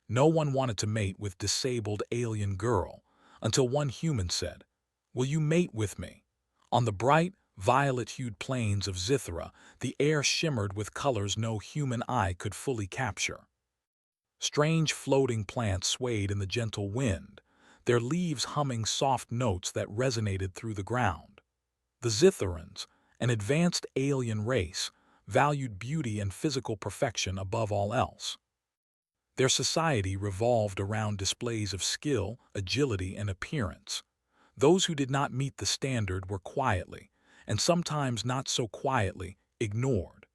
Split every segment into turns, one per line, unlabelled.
No one wanted to mate with disabled alien girl, until one human said, "Will you mate with me?" On the bright, violet-hued plains of Zithra, the air shimmered with colors no human eye could fully capture. Strange floating plants swayed in the gentle wind, their leaves humming soft notes that resonated through the ground. The Zitherans, an advanced alien race, valued beauty and physical perfection above all else. Their society revolved around displays of skill, agility, and appearance. Those who did not meet the standard were quietly, and sometimes not so quietly, ignored.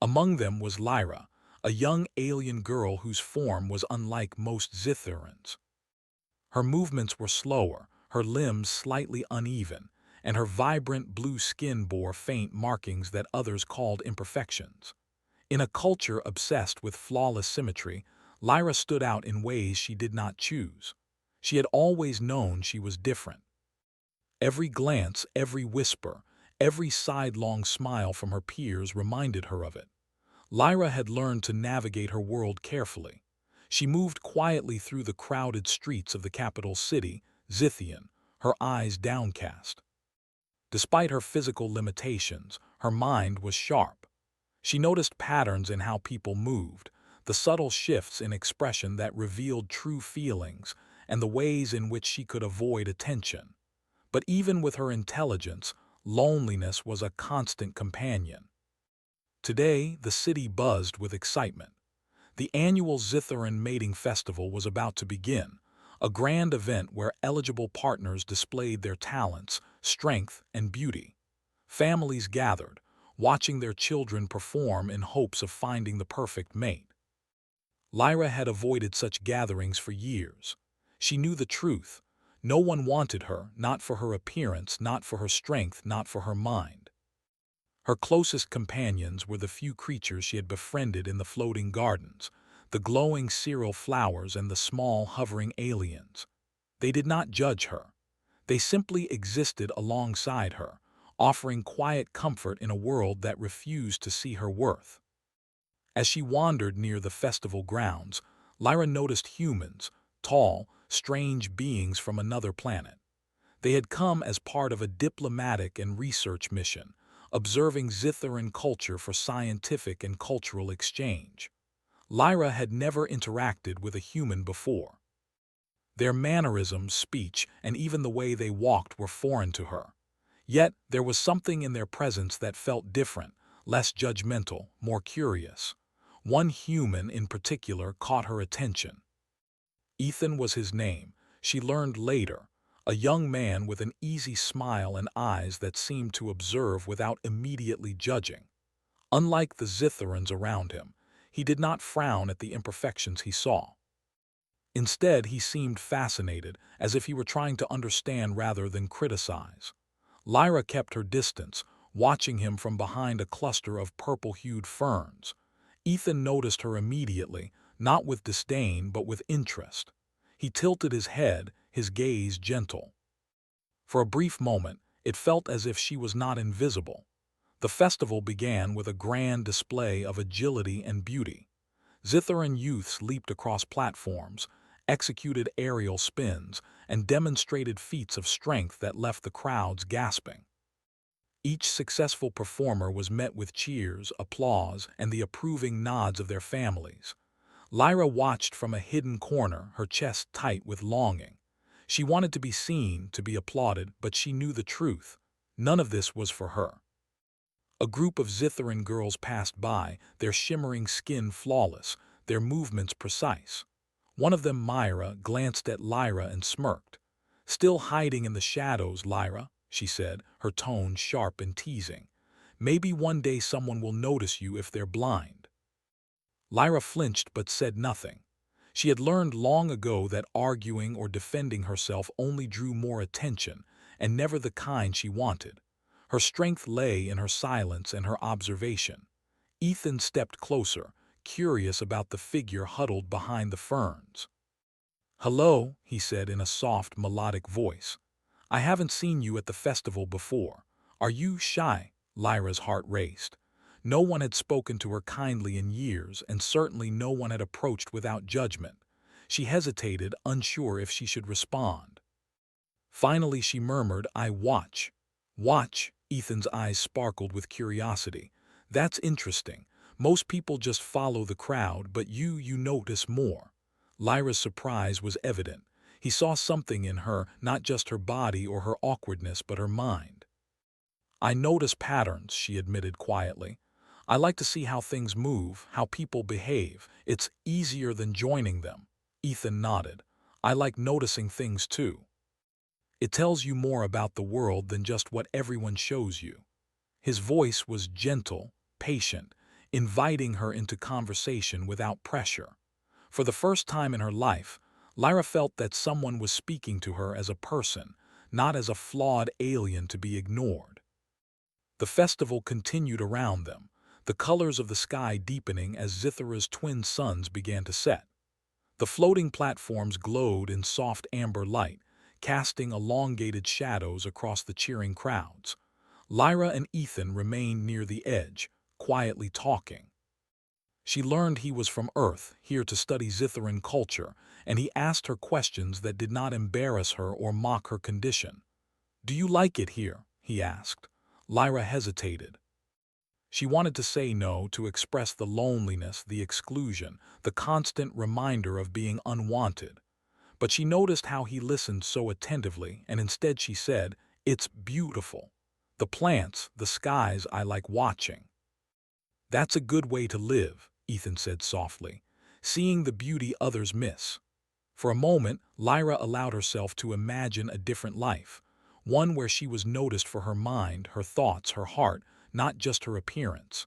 Among them was Lyra, a young alien girl whose form was unlike most Zitherans. Her movements were slower, her limbs slightly uneven, and her vibrant blue skin bore faint markings that others called imperfections. In a culture obsessed with flawless symmetry, Lyra stood out in ways she did not choose. She had always known she was different. Every glance, every whisper, every sidelong smile from her peers reminded her of it. Lyra had learned to navigate her world carefully. She moved quietly through the crowded streets of the capital city, Zithian, her eyes downcast. Despite her physical limitations, her mind was sharp. She noticed patterns in how people moved, the subtle shifts in expression that revealed true feelings, and the ways in which she could avoid attention. But even with her intelligence, loneliness was a constant companion. Today, the city buzzed with excitement. The annual Zitharan Mating Festival was about to begin, a grand event where eligible partners displayed their talents, strength, and beauty. Families gathered, watching their children perform in hopes of finding the perfect mate. Lyra had avoided such gatherings for years. She knew the truth. No one wanted her, not for her appearance, not for her strength, not for her mind. Her closest companions were the few creatures she had befriended in the floating gardens, the glowing cereal flowers and the small, hovering aliens. They did not judge her. They simply existed alongside her, offering quiet comfort in a world that refused to see her worth. As she wandered near the festival grounds, Lyra noticed humans, tall, strange beings from another planet. They had come as part of a diplomatic and research mission, observing Zitharan culture for scientific and cultural exchange. Lyra had never interacted with a human before. Their mannerisms, speech, and even the way they walked were foreign to her. Yet there was something in their presence that felt different, less judgmental, more curious. One human in particular caught her attention. Ethan was his name, she learned later, a young man with an easy smile and eyes that seemed to observe without immediately judging. Unlike the Zitharans around him, he did not frown at the imperfections he saw. Instead, he seemed fascinated, as if he were trying to understand rather than criticize. Lyra kept her distance, watching him from behind a cluster of purple-hued ferns. Ethan noticed her immediately, not with disdain but with interest. He tilted his head, his gaze gentle. For a brief moment, it felt as if she was not invisible. The festival began with a grand display of agility and beauty. Zitharan youths leaped across platforms, executed aerial spins, and demonstrated feats of strength that left the crowds gasping. Each successful performer was met with cheers, applause, and the approving nods of their families. Lyra watched from a hidden corner, her chest tight with longing. She wanted to be seen, to be applauded, but she knew the truth. None of this was for her. A group of Zitharan girls passed by, their shimmering skin flawless, their movements precise. One of them, Myra, glanced at Lyra and smirked. "Still hiding in the shadows, Lyra," she said, her tone sharp and teasing. "Maybe one day someone will notice you if they're blind." Lyra flinched but said nothing. She had learned long ago that arguing or defending herself only drew more attention, and never the kind she wanted. Her strength lay in her silence and her observation. Ethan stepped closer, curious about the figure huddled behind the ferns. "Hello," he said in a soft, melodic voice. "I haven't seen you at the festival before. Are you shy?" Lyra's heart raced. No one had spoken to her kindly in years, and certainly no one had approached without judgment. She hesitated, unsure if she should respond. Finally she murmured, "I watch." "Watch?" Ethan's eyes sparkled with curiosity. "That's interesting. Most people just follow the crowd, but you notice more." Lyra's surprise was evident. He saw something in her, not just her body or her awkwardness, but her mind. "I notice patterns," she admitted quietly. "I like to see how things move, how people behave. It's easier than joining them." Ethan nodded. "I like noticing things too. It tells you more about the world than just what everyone shows you." His voice was gentle, patient, inviting her into conversation without pressure. For the first time in her life, Lyra felt that someone was speaking to her as a person, not as a flawed alien to be ignored. The festival continued around them, the colors of the sky deepening as Zithra's twin suns began to set. The floating platforms glowed in soft amber light, casting elongated shadows across the cheering crowds. Lyra and Ethan remained near the edge, quietly talking. She learned he was from Earth, here to study Zithran culture, and he asked her questions that did not embarrass her or mock her condition. "Do you like it here?" he asked. Lyra hesitated. She wanted to say no, to express the loneliness, the exclusion, the constant reminder of being unwanted. But she noticed how he listened so attentively, and instead she said, "It's beautiful. The plants, the skies, I like watching." "That's a good way to live," Ethan said softly, "seeing the beauty others miss." For a moment, Lyra allowed herself to imagine a different life, one where she was noticed for her mind, her thoughts, her heart, not just her appearance.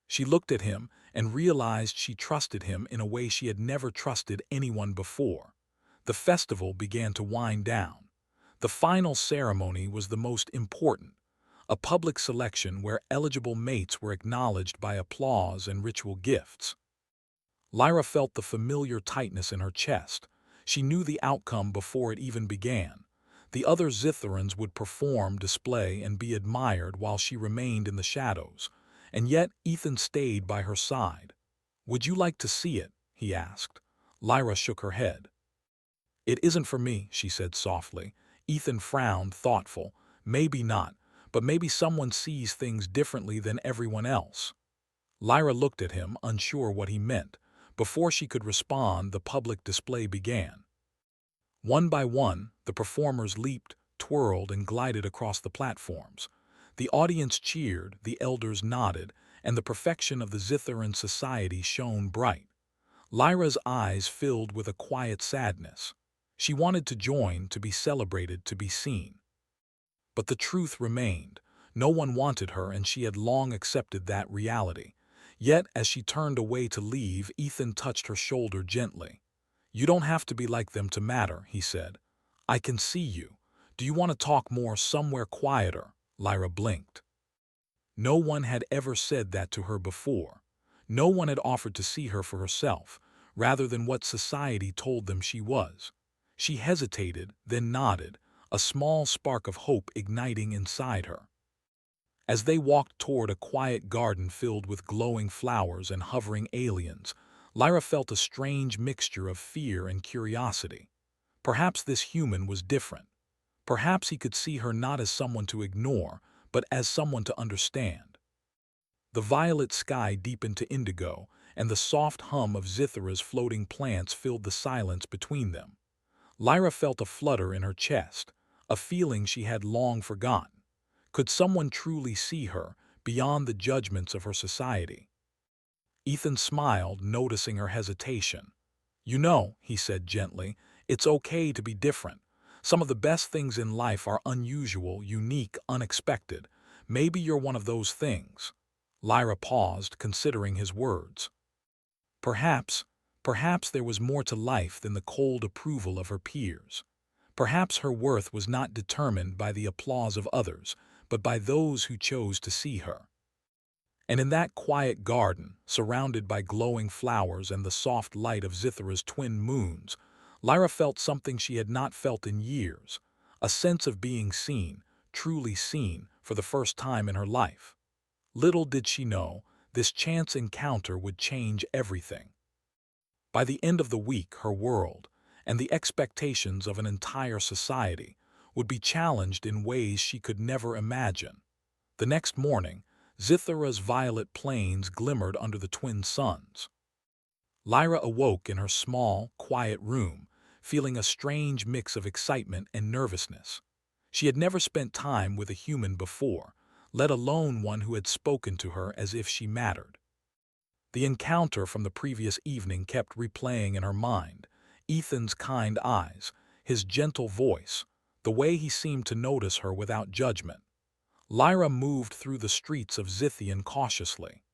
She looked at him and realized she trusted him in a way she had never trusted anyone before. The festival began to wind down. The final ceremony was the most important, a public selection where eligible mates were acknowledged by applause and ritual gifts. Lyra felt the familiar tightness in her chest. She knew the outcome before it even began. The other Zithrans would perform, display, and be admired while she remained in the shadows. And yet Ethan stayed by her side. "Would you like to see it?" he asked. Lyra shook her head. "It isn't for me," she said softly. Ethan frowned, thoughtful. "Maybe not, but maybe someone sees things differently than everyone else." Lyra looked at him, unsure what he meant. Before she could respond, the public display began. One by one, the performers leaped, twirled, and glided across the platforms. The audience cheered, the elders nodded, and the perfection of the Zithran society shone bright. Lyra's eyes filled with a quiet sadness. She wanted to join, to be celebrated, to be seen. But the truth remained. No one wanted her, and she had long accepted that reality. Yet, as she turned away to leave, Ethan touched her shoulder gently. "You don't have to be like them to matter," he said. "I can see you. Do you want to talk more somewhere quieter?" Lyra blinked. No one had ever said that to her before. No one had offered to see her for herself, rather than what society told them she was. She hesitated, then nodded, a small spark of hope igniting inside her. As they walked toward a quiet garden filled with glowing flowers and hovering aliens, Lyra felt a strange mixture of fear and curiosity. Perhaps this human was different. Perhaps he could see her not as someone to ignore, but as someone to understand. The violet sky deepened to indigo, and the soft hum of Zithra's floating plants filled the silence between them. Lyra felt a flutter in her chest, a feeling she had long forgotten. Could someone truly see her, beyond the judgments of her society? Ethan smiled, noticing her hesitation. "You know," he said gently, "it's okay to be different. Some of the best things in life are unusual, unique, unexpected. Maybe you're one of those things." Lyra paused, considering his words. Perhaps, perhaps there was more to life than the cold approval of her peers. Perhaps her worth was not determined by the applause of others, but by those who chose to see her. And in that quiet garden, surrounded by glowing flowers and the soft light of Zithra's twin moons, Lyra felt something she had not felt in years, a sense of being seen, truly seen, for the first time in her life. Little did she know, this chance encounter would change everything. By the end of the week, her world, and the expectations of an entire society, would be challenged in ways she could never imagine. The next morning, Zithara's violet plains glimmered under the twin suns. Lyra awoke in her small, quiet room, feeling a strange mix of excitement and nervousness. She had never spent time with a human before, let alone one who had spoken to her as if she mattered. The encounter from the previous evening kept replaying in her mind: Ethan's kind eyes, his gentle voice, the way he seemed to notice her without judgment. Lyra moved through the streets of Zithian cautiously.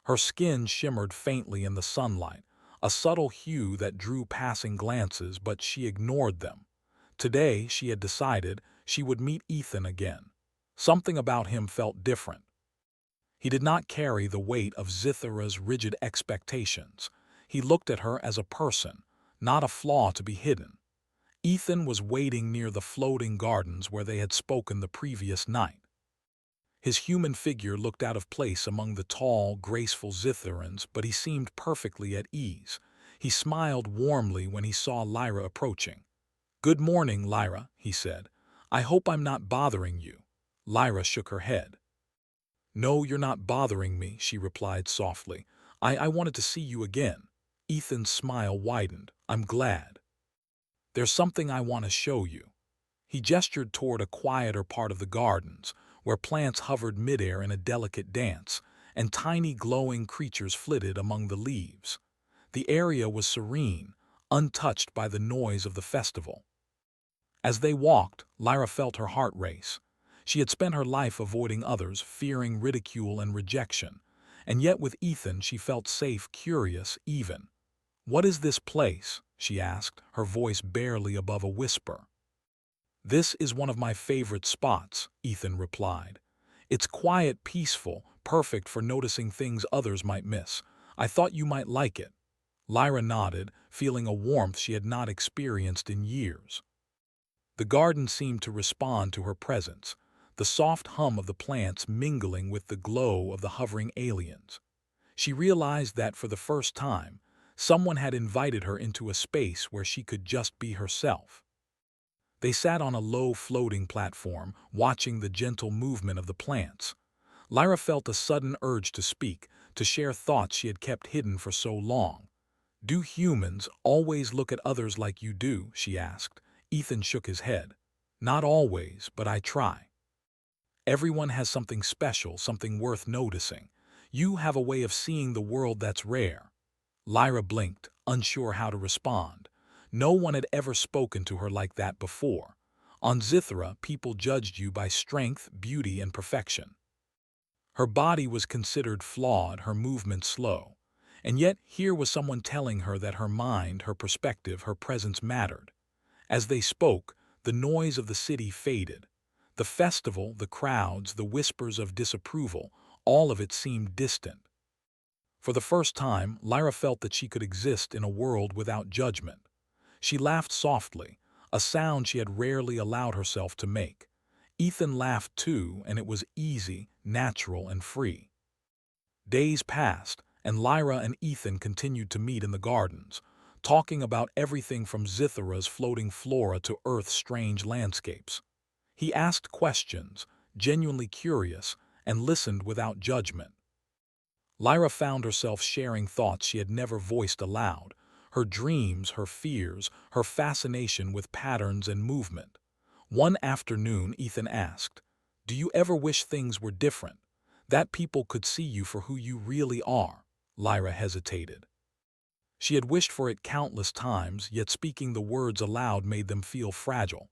Her skin shimmered faintly in the sunlight, a subtle hue that drew passing glances, but she ignored them. Today, she had decided, she would meet Ethan again. Something about him felt different. He did not carry the weight of Zithara's rigid expectations. He looked at her as a person, not a flaw to be hidden. Ethan was waiting near the floating gardens where they had spoken the previous night. His human figure looked out of place among the tall, graceful Zitharans, but he seemed perfectly at ease. He smiled warmly when he saw Lyra approaching. "Good morning, Lyra," he said. "I hope I'm not bothering you." Lyra shook her head. "No, you're not bothering me," she replied softly. I wanted to see you again." Ethan's smile widened. "I'm glad. There's something I want to show you." He gestured toward a quieter part of the gardens, where plants hovered midair in a delicate dance, and tiny glowing creatures flitted among the leaves. The area was serene, untouched by the noise of the festival. As they walked, Lyra felt her heart race. She had spent her life avoiding others, fearing ridicule and rejection, and yet with Ethan she felt safe, curious, even. "What is this place?" she asked, her voice barely above a whisper. "This is one of my favorite spots," Ethan replied. "It's quiet, peaceful, perfect for noticing things others might miss. I thought you might like it." Lyra nodded, feeling a warmth she had not experienced in years. The garden seemed to respond to her presence, the soft hum of the plants mingling with the glow of the hovering aliens. She realized that for the first time, someone had invited her into a space where she could just be herself. They sat on a low floating platform, watching the gentle movement of the plants. Lyra felt a sudden urge to speak, to share thoughts she had kept hidden for so long. "Do humans always look at others like you do?" she asked. Ethan shook his head. "Not always, but I try. Everyone has something special, something worth noticing. You have a way of seeing the world that's rare." Lyra blinked, unsure how to respond. No one had ever spoken to her like that before. On Zithara, people judged you by strength, beauty, and perfection. Her body was considered flawed, her movement slow. And yet here was someone telling her that her mind, her perspective, her presence mattered. As they spoke, the noise of the city faded. The festival, the crowds, the whispers of disapproval, all of it seemed distant. For the first time, Lyra felt that she could exist in a world without judgment. She laughed softly, a sound she had rarely allowed herself to make. Ethan laughed too, and it was easy, natural, and free. Days passed, and Lyra and Ethan continued to meet in the gardens, talking about everything from Zithara's floating flora to Earth's strange landscapes. He asked questions, genuinely curious, and listened without judgment. Lyra found herself sharing thoughts she had never voiced aloud, her dreams, her fears, her fascination with patterns and movement. One afternoon, Ethan asked, "Do you ever wish things were different? That people could see you for who you really are?" Lyra hesitated. She had wished for it countless times, yet speaking the words aloud made them feel fragile.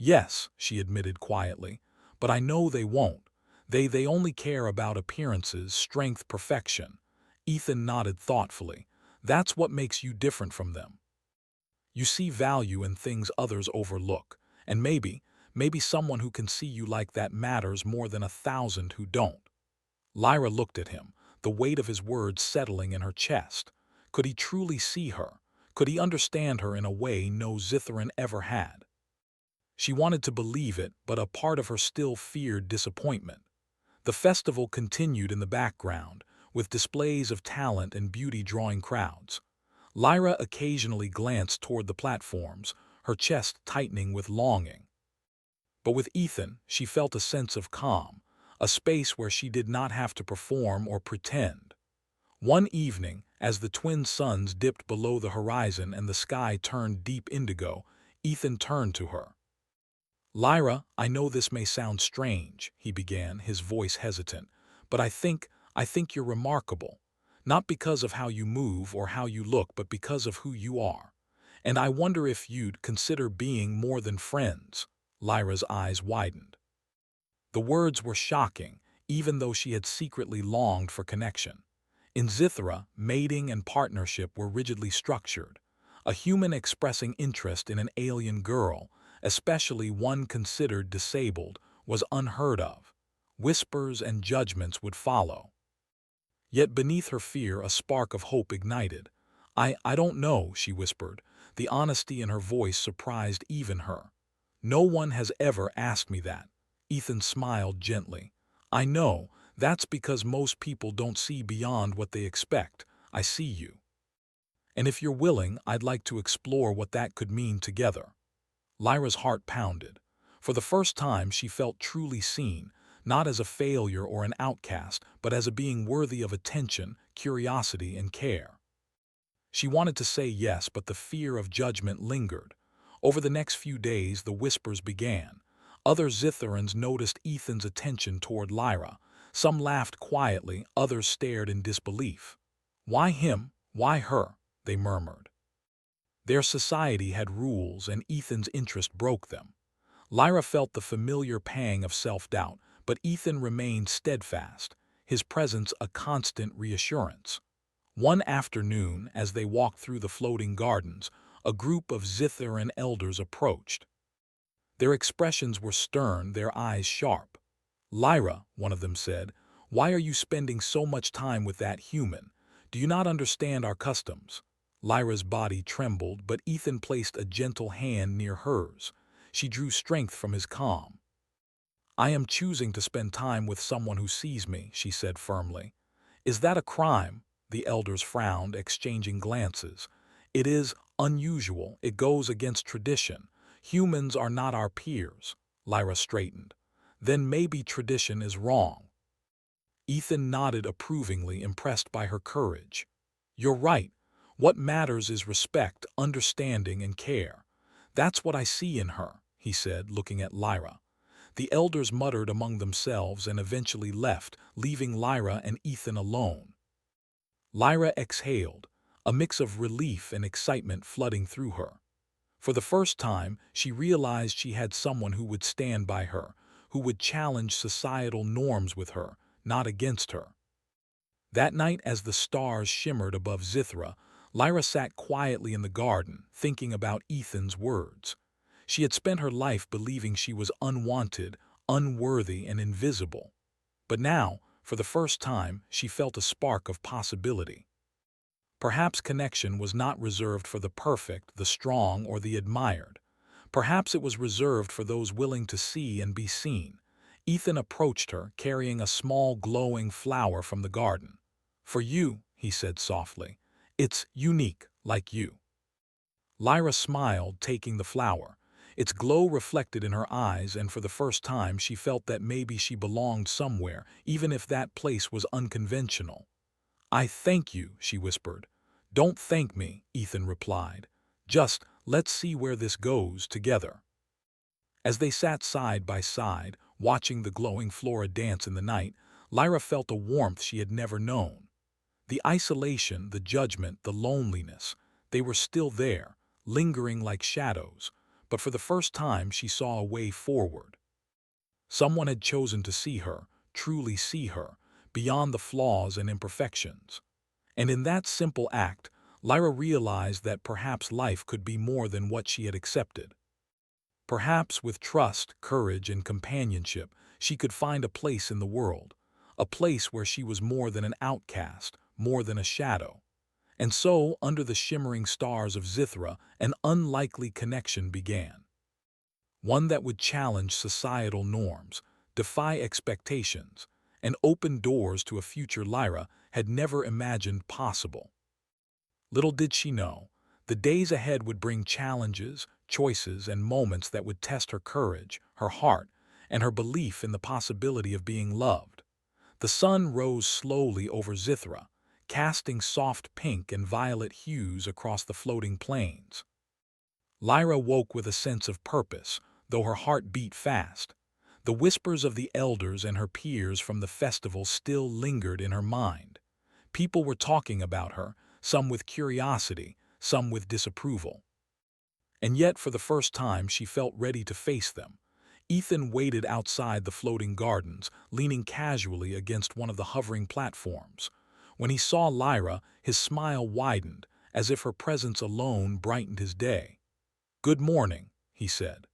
"Yes," she admitted quietly, "but I know they won't. They only care about appearances, strength, perfection." Ethan nodded thoughtfully. "That's what makes you different from them. You see value in things others overlook, and maybe someone who can see you like that matters more than 1,000 who don't." Lyra looked at him, the weight of his words settling in her chest. Could he truly see her? Could he understand her in a way no Zitharan ever had? She wanted to believe it, but a part of her still feared disappointment. The festival continued in the background, with displays of talent and beauty drawing crowds. Lyra occasionally glanced toward the platforms, her chest tightening with longing. But with Ethan, she felt a sense of calm, a space where she did not have to perform or pretend. One evening, as the twin suns dipped below the horizon and the sky turned deep indigo, Ethan turned to her. "Lyra, I know this may sound strange," he began, his voice hesitant, "but I think you're remarkable. Not because of how you move or how you look, but because of who you are. And I wonder if you'd consider being more than friends." Lyra's eyes widened. The words were shocking, even though she had secretly longed for connection. In Zithra, mating and partnership were rigidly structured. A human expressing interest in an alien girl, especially one considered disabled, was unheard of. Whispers and judgments would follow. Yet beneath her fear a spark of hope ignited. I don't know," she whispered. The honesty in her voice surprised even her. "No one has ever asked me that." Ethan smiled gently. "I know, that's because most people don't see beyond what they expect. I see you. And if you're willing, I'd like to explore what that could mean together." Lyra's heart pounded. For the first time she felt truly seen, not as a failure or an outcast, but as a being worthy of attention, curiosity, and care. She wanted to say yes, but the fear of judgment lingered. Over the next few days the whispers began. Other Zitherans noticed Ethan's attention toward Lyra. Some laughed quietly, others stared in disbelief. "Why him? Why her?" they murmured. Their society had rules, and Ethan's interest broke them. Lyra felt the familiar pang of self-doubt, but Ethan remained steadfast, his presence a constant reassurance. One afternoon, as they walked through the floating gardens, a group of Zitharan elders approached. Their expressions were stern, their eyes sharp. "Lyra," one of them said, "why are you spending so much time with that human? Do you not understand our customs?" Lyra's body trembled, but Ethan placed a gentle hand near hers. She drew strength from his calm. "I am choosing to spend time with someone who sees me," she said firmly. "Is that a crime?" The elders frowned, exchanging glances. "It is unusual. It goes against tradition. Humans are not our peers." Lyra straightened. "Then maybe tradition is wrong." Ethan nodded approvingly, impressed by her courage. "You're right. What matters is respect, understanding, and care. That's what I see in her," he said, looking at Lyra. The elders muttered among themselves and eventually left, leaving Lyra and Ethan alone. Lyra exhaled, a mix of relief and excitement flooding through her. For the first time, she realized she had someone who would stand by her, who would challenge societal norms with her, not against her. That night, as the stars shimmered above Zithra, Lyra sat quietly in the garden, thinking about Ethan's words. She had spent her life believing she was unwanted, unworthy, and invisible. But now, for the first time, she felt a spark of possibility. Perhaps connection was not reserved for the perfect, the strong, or the admired. Perhaps it was reserved for those willing to see and be seen. Ethan approached her, carrying a small glowing flower from the garden. "For you," he said softly. "It's unique, like you." Lyra smiled, taking the flower. Its glow reflected in her eyes, and for the first time she felt that maybe she belonged somewhere, even if that place was unconventional. "I thank you," she whispered. "Don't thank me," Ethan replied. "Just let's see where this goes together." As they sat side by side, watching the glowing flora dance in the night, Lyra felt a warmth she had never known. The isolation, the judgment, the loneliness, they were still there, lingering like shadows, but for the first time she saw a way forward. Someone had chosen to see her, truly see her, beyond the flaws and imperfections. And in that simple act, Lyra realized that perhaps life could be more than what she had accepted. Perhaps with trust, courage, and companionship, she could find a place in the world, a place where she was more than an outcast, more than a shadow. And so, under the shimmering stars of Zithra, an unlikely connection began. One that would challenge societal norms, defy expectations, and open doors to a future Lyra had never imagined possible. Little did she know, the days ahead would bring challenges, choices, and moments that would test her courage, her heart, and her belief in the possibility of being loved. The sun rose slowly over Zithra, casting soft pink and violet hues across the floating plains. Lyra woke with a sense of purpose, though her heart beat fast. The whispers of the elders and her peers from the festival still lingered in her mind. People were talking about her, some with curiosity, some with disapproval. And yet, for the first time, she felt ready to face them. Ethan waited outside the floating gardens, leaning casually against one of the hovering platforms. When he saw Lyra, his smile widened, as if her presence alone brightened his day. "Good morning," he said.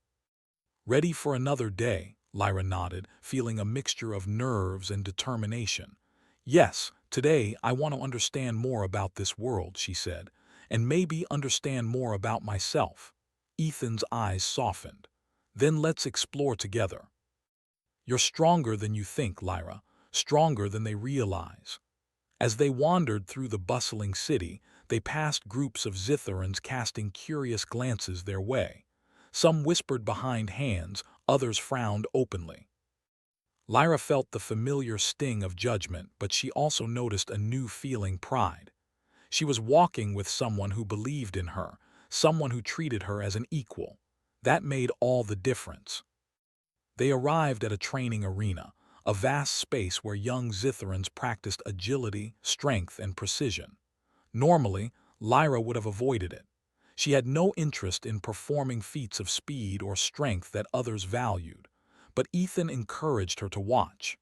"Ready for another day?" Lyra nodded, feeling a mixture of nerves and determination. "Yes, today I want to understand more about this world," she said, "and maybe understand more about myself." Ethan's eyes softened. "Then let's explore together." "You're stronger than you think, Lyra, stronger than they realize." As they wandered through the bustling city, they passed groups of Zitharans casting curious glances their way. Some whispered behind hands, others frowned openly. Lyra felt the familiar sting of judgment, but she also noticed a new feeling: pride. She was walking with someone who believed in her, someone who treated her as an equal. That made all the difference. They arrived at a training arena, a vast space where young Zitharans practiced agility, strength, and precision. Normally, Lyra would have avoided it. She had no interest in performing feats of speed or strength that others valued. But Ethan encouraged her to watch.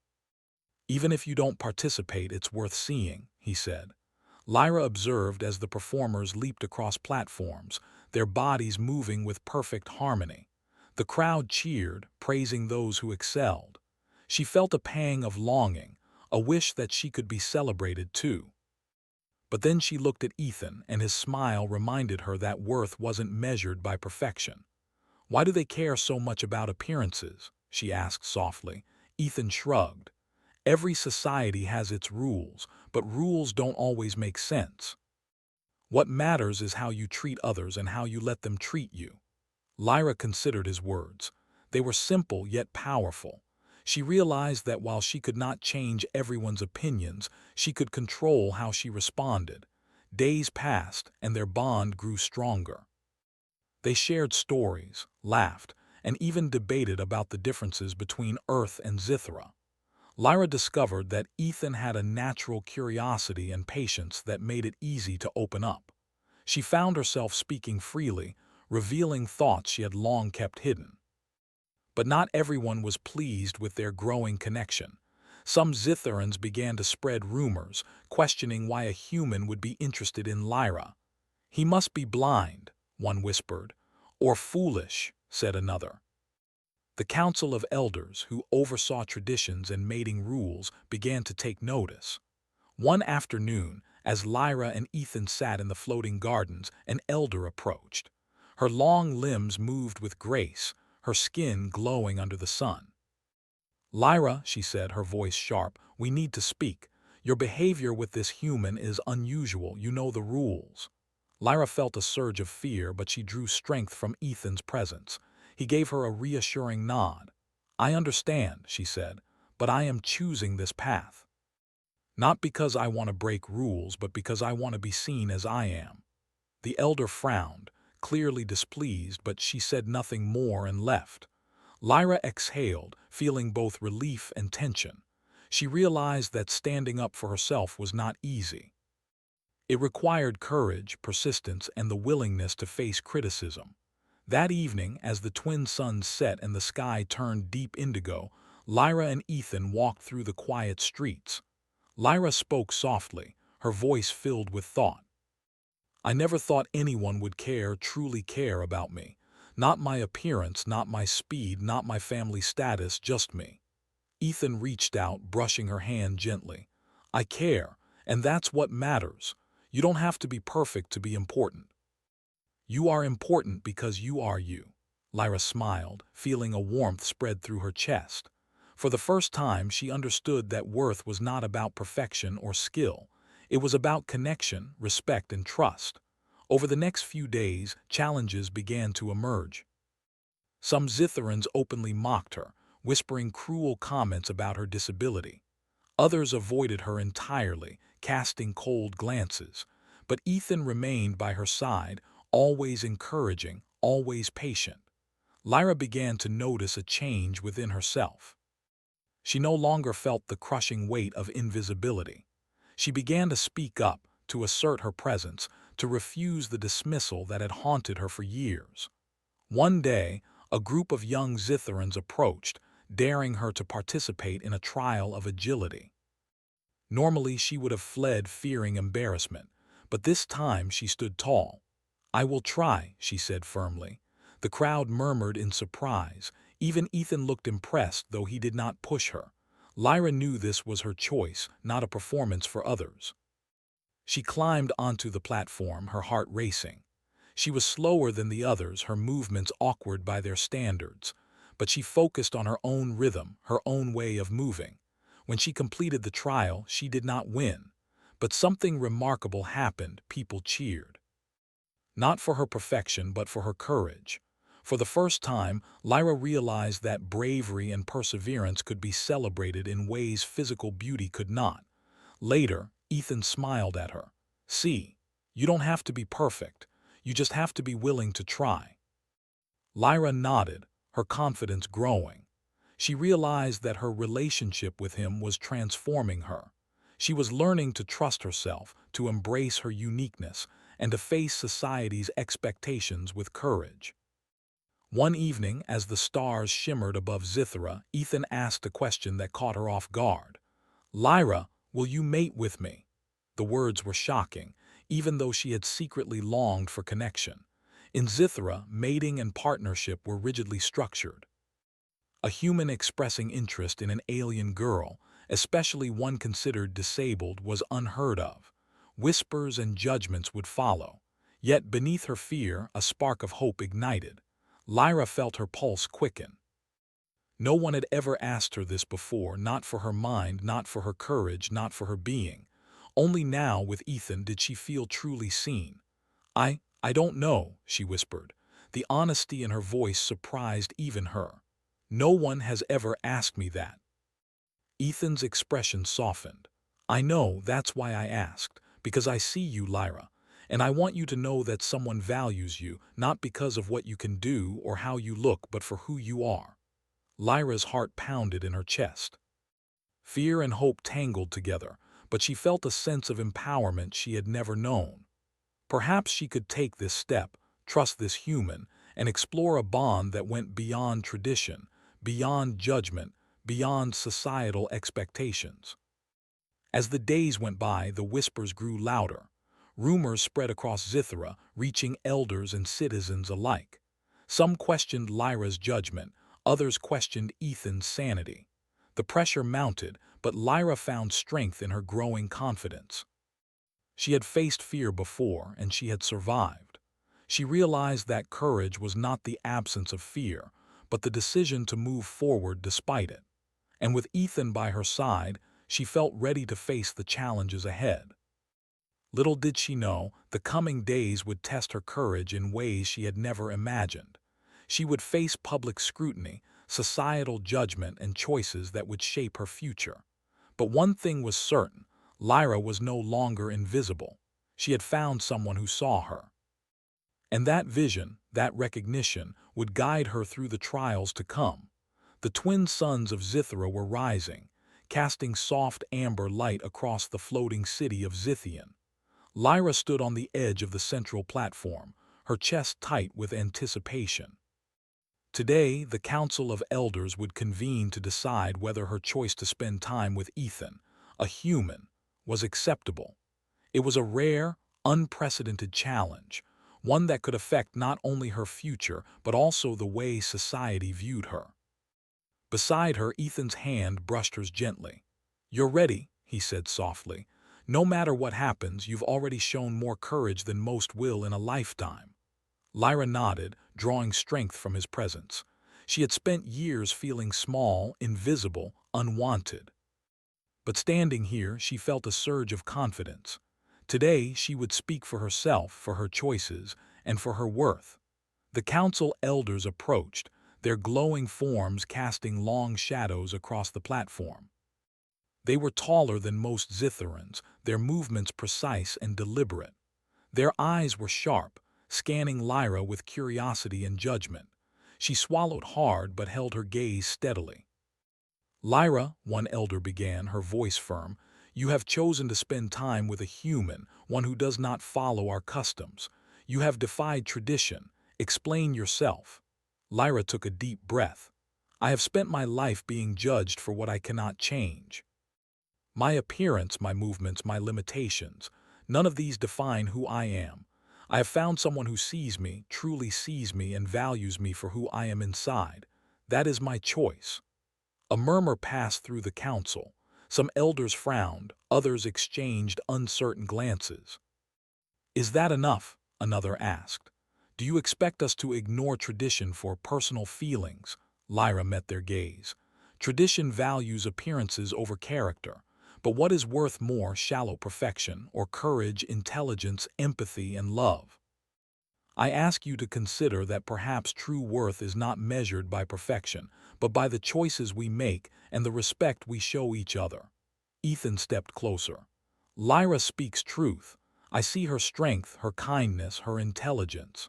"Even if you don't participate, it's worth seeing," he said. Lyra observed as the performers leaped across platforms, their bodies moving with perfect harmony. The crowd cheered, praising those who excelled. She felt a pang of longing, a wish that she could be celebrated too. But then she looked at Ethan, and his smile reminded her that worth wasn't measured by perfection. "Why do they care so much about appearances?" she asked softly. Ethan shrugged. "Every society has its rules, but rules don't always make sense. What matters is how you treat others and how you let them treat you." Lyra considered his words. They were simple yet powerful. She realized that while she could not change everyone's opinions, she could control how she responded. Days passed, and their bond grew stronger. They shared stories, laughed, and even debated about the differences between Earth and Zithra. Lyra discovered that Ethan had a natural curiosity and patience that made it easy to open up. She found herself speaking freely, revealing thoughts she had long kept hidden. But not everyone was pleased with their growing connection. Some Zitharans began to spread rumors, questioning why a human would be interested in Lyra. "He must be blind," one whispered. "Or foolish," said another. The Council of Elders, who oversaw traditions and mating rules, began to take notice. One afternoon, as Lyra and Ethan sat in the floating gardens, an elder approached. Her long limbs moved with grace, her skin glowing under the sun. "Lyra," she said, her voice sharp, "we need to speak. Your behavior with this human is unusual. You know the rules." Lyra felt a surge of fear, but she drew strength from Ethan's presence. He gave her a reassuring nod. "I understand," she said, "but I am choosing this path. Not because I want to break rules, but because I want to be seen as I am." The elder frowned, clearly displeased, but she said nothing more and left. Lyra exhaled, feeling both relief and tension. She realized that standing up for herself was not easy. It required courage, persistence, and the willingness to face criticism. That evening, as the twin suns set and the sky turned deep indigo, Lyra and Ethan walked through the quiet streets. Lyra spoke softly, her voice filled with thought. "I never thought anyone would truly care about me. Not my appearance, not my speed, not my family status, just me." Ethan reached out, brushing her hand gently. "I care, and that's what matters. You don't have to be perfect to be important. You are important because you are you." Lyra smiled, feeling a warmth spread through her chest. For the first time, she understood that worth was not about perfection or skill. It was about connection, respect, and trust. Over the next few days, challenges began to emerge. Some Zitherans openly mocked her, whispering cruel comments about her disability. Others avoided her entirely, casting cold glances. But Ethan remained by her side, always encouraging, always patient. Lyra began to notice a change within herself. She no longer felt the crushing weight of invisibility. She began to speak up, to assert her presence, to refuse the dismissal that had haunted her for years. One day, a group of young Zitherans approached, daring her to participate in a trial of agility. Normally, she would have fled fearing embarrassment, but this time she stood tall. "I will try," she said firmly. The crowd murmured in surprise. Even Ethan looked impressed, though he did not push her. Lyra knew this was her choice, not a performance for others. She climbed onto the platform, her heart racing. She was slower than the others, her movements awkward by their standards. But she focused on her own rhythm, her own way of moving. When she completed the trial, she did not win. But something remarkable happened. People cheered. Not for her perfection, but for her courage. For the first time, Lyra realized that bravery and perseverance could be celebrated in ways physical beauty could not. Later, Ethan smiled at her. "See, you don't have to be perfect. You just have to be willing to try." Lyra nodded, her confidence growing. She realized that her relationship with him was transforming her. She was learning to trust herself, to embrace her uniqueness, and to face society's expectations with courage. One evening, as the stars shimmered above Zithera, Ethan asked a question that caught her off guard. "Lyra, will you mate with me?" The words were shocking, even though she had secretly longed for connection. In Zithera, mating and partnership were rigidly structured. A human expressing interest in an alien girl, especially one considered disabled, was unheard of. Whispers and judgments would follow. Yet beneath her fear, a spark of hope ignited. Lyra felt her pulse quicken. No one had ever asked her this before, not for her mind, not for her courage, not for her being. Only now, with Ethan, did she feel truly seen. I don't know," she whispered. The honesty in her voice surprised even her. "No one has ever asked me that." Ethan's expression softened. "I know, that's why I asked, because I see you, Lyra, and I want you to know that someone values you, not because of what you can do or how you look, but for who you are." Lyra's heart pounded in her chest. Fear and hope tangled together, but she felt a sense of empowerment she had never known. Perhaps she could take this step, trust this human, and explore a bond that went beyond tradition, beyond judgment, beyond societal expectations. As the days went by, the whispers grew louder. Rumors spread across Zithera, reaching elders and citizens alike. Some questioned Lyra's judgment, others questioned Ethan's sanity. The pressure mounted, but Lyra found strength in her growing confidence. She had faced fear before, and she had survived. She realized that courage was not the absence of fear, but the decision to move forward despite it. And with Ethan by her side, she felt ready to face the challenges ahead. Little did she know, the coming days would test her courage in ways she had never imagined. She would face public scrutiny, societal judgment, and choices that would shape her future. But one thing was certain: Lyra was no longer invisible. She had found someone who saw her. And that vision, that recognition, would guide her through the trials to come. The twin suns of Zithera were rising, casting soft amber light across the floating city of Zithian. Lyra stood on the edge of the central platform, her chest tight with anticipation. Today, the Council of Elders would convene to decide whether her choice to spend time with Ethan, a human, was acceptable. It was a rare, unprecedented challenge, one that could affect not only her future but also the way society viewed her. Beside her, Ethan's hand brushed hers gently. "You're ready," he said softly. "No matter what happens, you've already shown more courage than most will in a lifetime." Lyra nodded, drawing strength from his presence. She had spent years feeling small, invisible, unwanted. But standing here, she felt a surge of confidence. Today, she would speak for herself, for her choices, and for her worth. The council elders approached, their glowing forms casting long shadows across the platform. They were taller than most Zitherans, their movements precise and deliberate. Their eyes were sharp, scanning Lyra with curiosity and judgment. She swallowed hard but held her gaze steadily. "Lyra," one elder began, her voice firm, "you have chosen to spend time with a human, one who does not follow our customs. You have defied tradition. Explain yourself." Lyra took a deep breath. "I have spent my life being judged for what I cannot change. My appearance, my movements, my limitations, none of these define who I am. I have found someone who sees me, truly sees me, and values me for who I am inside. That is my choice." A murmur passed through the council. Some elders frowned, others exchanged uncertain glances. "Is that enough?" another asked. "Do you expect us to ignore tradition for personal feelings?" Lyra met their gaze. "Tradition values appearances over character. But what is worth more, shallow perfection, or courage, intelligence, empathy, and love? I ask you to consider that perhaps true worth is not measured by perfection, but by the choices we make and the respect we show each other." Ethan stepped closer. "Lyra speaks truth. I see her strength, her kindness, her intelligence.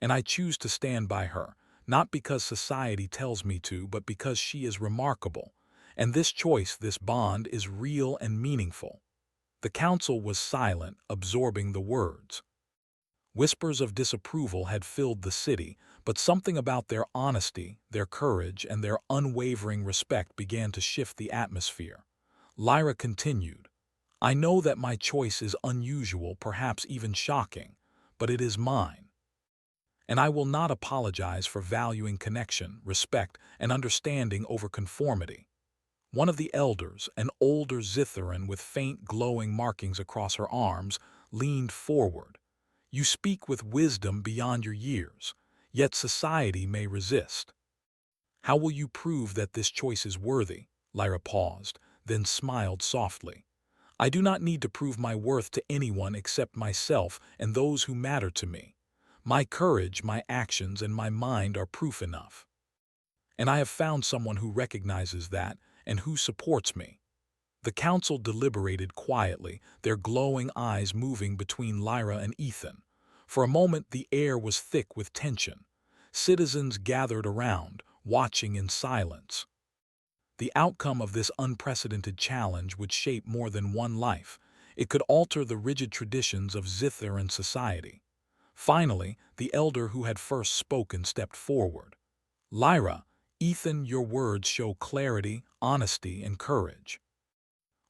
And I choose to stand by her, not because society tells me to, but because she is remarkable. And this choice, this bond, is real and meaningful." The council was silent, absorbing the words. Whispers of disapproval had filled the city, but something about their honesty, their courage, and their unwavering respect began to shift the atmosphere. Lyra continued, "I know that my choice is unusual, perhaps even shocking, but it is mine. And I will not apologize for valuing connection, respect, and understanding over conformity." One of the elders, an older Zitharan with faint glowing markings across her arms, leaned forward. "You speak with wisdom beyond your years, yet society may resist. How will you prove that this choice is worthy?" Lyra paused, then smiled softly. "I do not need to prove my worth to anyone except myself and those who matter to me. My courage, my actions, and my mind are proof enough. And I have found someone who recognizes that and who supports me." The council deliberated quietly, their glowing eyes moving between Lyra and Ethan. For a moment the air was thick with tension. Citizens gathered around, watching in silence. The outcome of this unprecedented challenge would shape more than one life. It could alter the rigid traditions of Zitharan society. Finally, the elder who had first spoken stepped forward. "Lyra, Ethan, your words show clarity, honesty, and courage.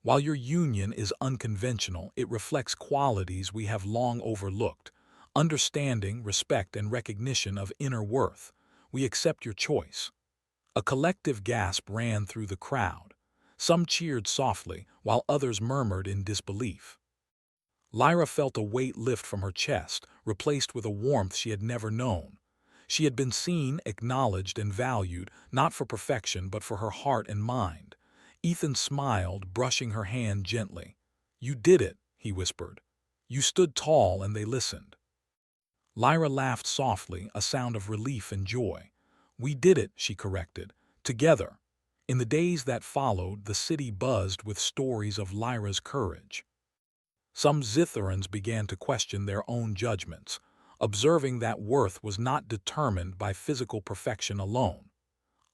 While your union is unconventional, it reflects qualities we have long overlooked: understanding, respect, and recognition of inner worth. We accept your choice." A collective gasp ran through the crowd. Some cheered softly, while others murmured in disbelief. Lyra felt a weight lift from her chest, replaced with a warmth she had never known. She had been seen, acknowledged, and valued, not for perfection but for her heart and mind. Ethan smiled, brushing her hand gently. "You did it," he whispered. "You stood tall and they listened." Lyra laughed softly, a sound of relief and joy. "We did it," she corrected, "together." In the days that followed, the city buzzed with stories of Lyra's courage. Some Zitharans began to question their own judgments, observing that worth was not determined by physical perfection alone.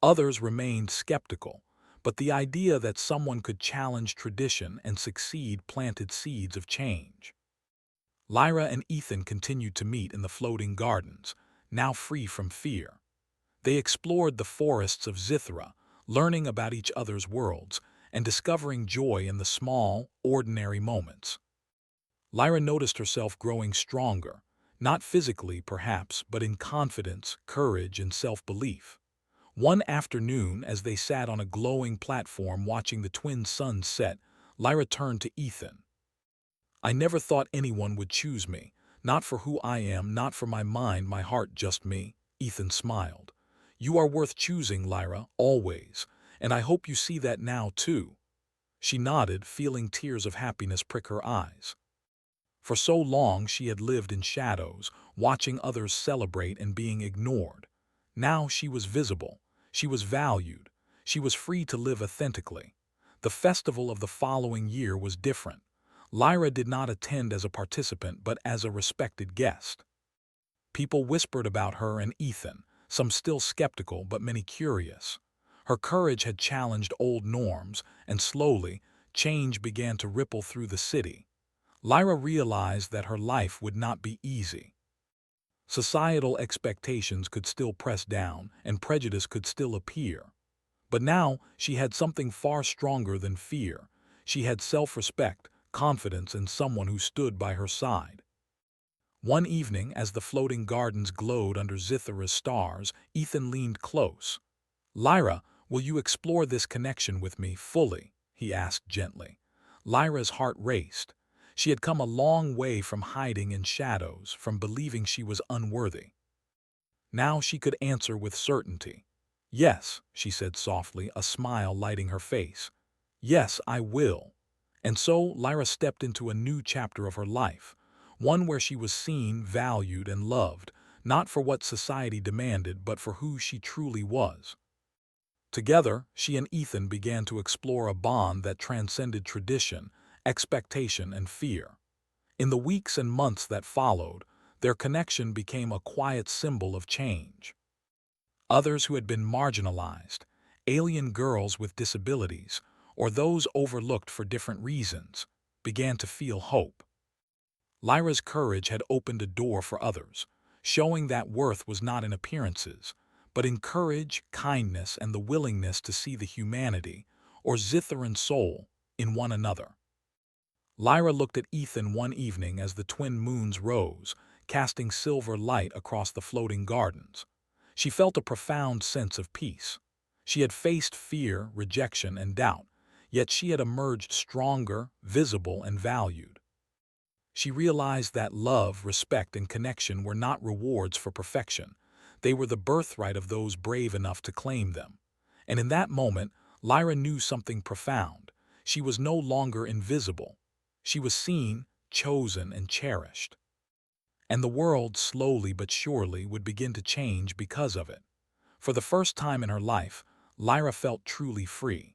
Others remained skeptical, but the idea that someone could challenge tradition and succeed planted seeds of change. Lyra and Ethan continued to meet in the floating gardens, now free from fear. They explored the forests of Zithra, learning about each other's worlds and discovering joy in the small, ordinary moments. Lyra noticed herself growing stronger, not physically perhaps, but in confidence, courage, and self-belief. One afternoon, as they sat on a glowing platform watching the twin suns set, Lyra turned to Ethan. "I never thought anyone would choose me, not for who I am, not for my mind, my heart, just me." Ethan smiled. "You are worth choosing, Lyra, always, and I hope you see that now too." She nodded, feeling tears of happiness prick her eyes. For so long she had lived in shadows, watching others celebrate and being ignored. Now she was visible, she was valued, she was free to live authentically. The festival of the following year was different. Lyra did not attend as a participant but as a respected guest. People whispered about her and Ethan, some still skeptical but many curious. Her courage had challenged old norms, and slowly, change began to ripple through the city. Lyra realized that her life would not be easy. Societal expectations could still press down, and prejudice could still appear. But now she had something far stronger than fear. She had self-respect, confidence, and someone who stood by her side. One evening, as the floating gardens glowed under Zithara's stars, Ethan leaned close. "Lyra, will you explore this connection with me fully?" he asked gently. Lyra's heart raced. She had come a long way from hiding in shadows, from believing she was unworthy. Now she could answer with certainty. "Yes," she said softly, a smile lighting her face. "Yes, I will." And so Lyra stepped into a new chapter of her life, one where she was seen, valued, and loved, not for what society demanded, but for who she truly was. Together, she and Ethan began to explore a bond that transcended tradition, expectation, and fear. In the weeks and months that followed, their connection became a quiet symbol of change. Others who had been marginalized, alien girls with disabilities, or those overlooked for different reasons, began to feel hope. Lyra's courage had opened a door for others, showing that worth was not in appearances, but in courage, kindness, and the willingness to see the humanity, or Zitharan soul, in one another. Lyra looked at Ethan one evening as the twin moons rose, casting silver light across the floating gardens. She felt a profound sense of peace. She had faced fear, rejection, and doubt, yet she had emerged stronger, visible, and valued. She realized that love, respect, and connection were not rewards for perfection. They were the birthright of those brave enough to claim them. And in that moment, Lyra knew something profound. She was no longer invisible. She was seen, chosen, and cherished. And the world, slowly but surely, would begin to change because of it. For the first time in her life, Lyra felt truly free.